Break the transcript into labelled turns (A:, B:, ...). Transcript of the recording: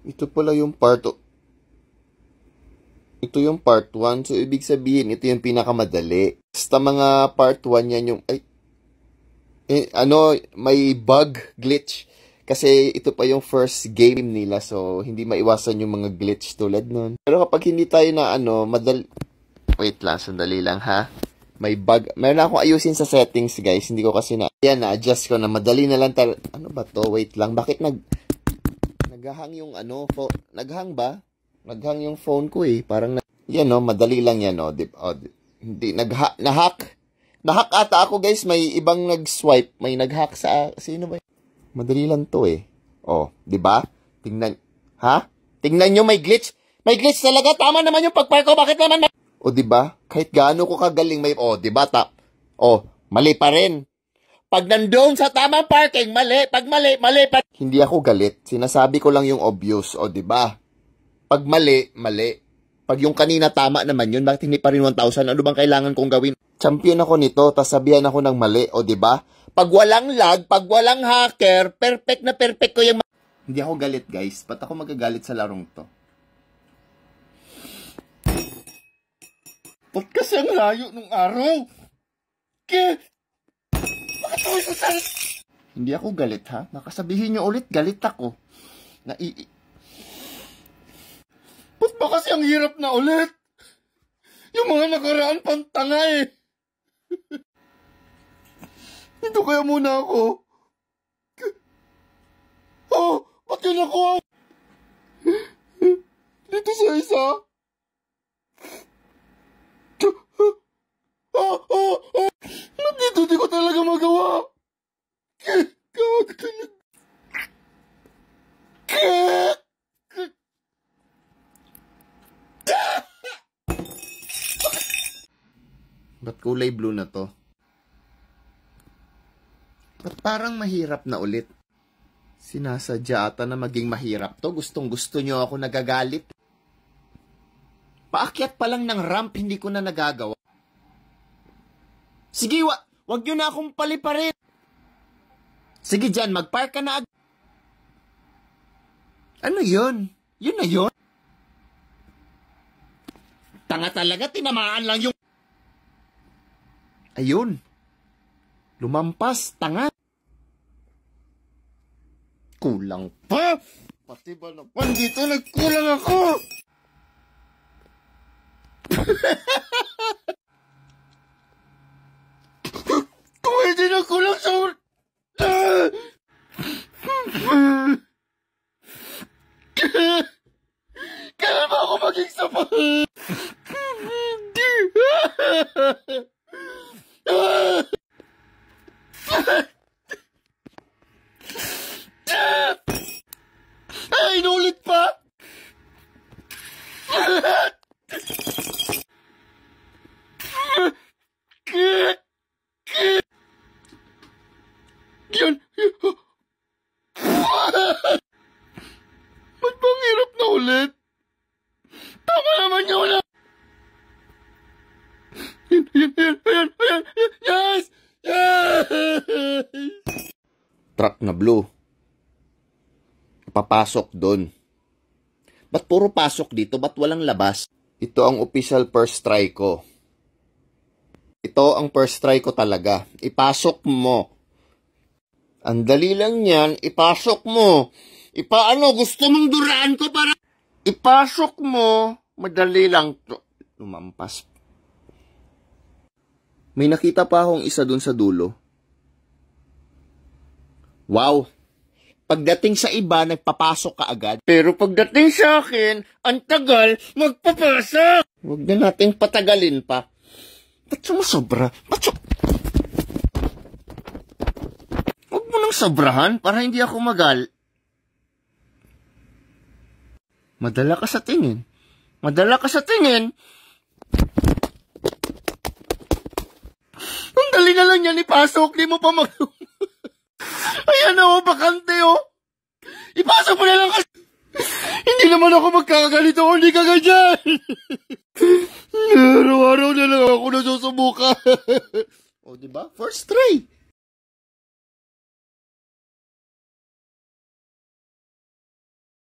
A: Ito pala yung part Ito yung part 1. So, ibig sabihin, ito yung pinakamadali. Basta mga part 1 yan yung... may bug, glitch. Kasi ito pa yung first game nila. So, hindi maiwasan yung mga glitch tulad nun. Pero kapag hindi tayo na Wait lang, sandali lang ha. May bug. Meron akong ayusin sa settings, guys. Hindi ko kasi Yan, na-adjust ko na. Madali na lang Ano ba to? Wait lang. Bakit naghang yung naghang ba? Naghang yung phone ko eh. Parang yan madali lang yan hindi nahack ata ako, guys. May ibang nag-swipe, may nag-hack sa sino ba? Madali lang to eh. Di ba? Tingnan nyo, may glitch. May glitch talaga. Tama naman yung pag-park ko. Bakit naman di ba? Kahit gaano ko kagaling di ba? Mali pa rin. Pag nandoon sa tamang parking, mali. Pag mali pa. Hindi ako galit. Sinasabi ko lang yung obvious. Di ba? Pag mali. Pag yung kanina tama naman yun, bakit hindi pa rin 1,000? Ano bang kailangan kong gawin? Champion ako nito, tas sabihan ako ng mali. Di ba? Pag walang lag, pag walang hacker, perfect na perfect ko yung... Hindi ako galit, guys. Ba't ako magagalit sa larong to? Ba't kasi ang layo nung araw? Bakit ako isasalit? Hindi ako galit, ha? Nakasabihin nyo ulit, galit ako. Ba't ba kasi ang hirap na ulit? Yung mga nakaraan pang tanga eh. Dito kaya muna ako. Ba't yun ako? Dito sa isa. Dito di ko talaga magawa. Ba't kulay blue na to? Ba't parang mahirap na ulit? Sinasadya ata na maging mahirap to. Gustong-gusto nyo ako nagagalit. Paakyat pa lang ng ramp, hindi ko na nagagawa. Sige, wag nyo na akong paliparin. Sige dyan, mag-park ka na agad. Ano yun? Yun na yun? Tanga talaga, tinamaan lang yung... Ayun. Lumampas, tanga. Kulang pa. Pati ba naman dito, nagkulang ako. Pwede na kulang sa... Kailan ba ako maging sapat? Ay, inulit pa! Yun! Ba't bang hirap na ulit? Tama naman yun na! Ayan! Yes! Truck na blue. Papasok doon. Ba't puro pasok dito? Ba't walang labas? Ito ang official first try ko. Ito ang first try ko talaga. Ipasok mo. Ang dali lang yan. Ipasok mo. Gusto mong duraan ko para... Ipasok mo. Madali lang to. Lumampas. May nakita pa akong isa dun sa dulo. Wow! Pagdating sa iba, nagpapasok ka agad. Pero pagdating sa akin, ang tagal, magpapasok! Huwag na nating patagalin pa. Ba't sumusobra? Huwag mo nang sobrahan para hindi ako Madala ka sa tingin. Ang dali na lang yan, ipasok. Di mo pa Ayan na, bakante, Ipasok mo na lang kasi. Hindi naman ako magkakagalito kung hindi ka ganyan. Araw-araw na lang ako nasusubukan. Diba? First try.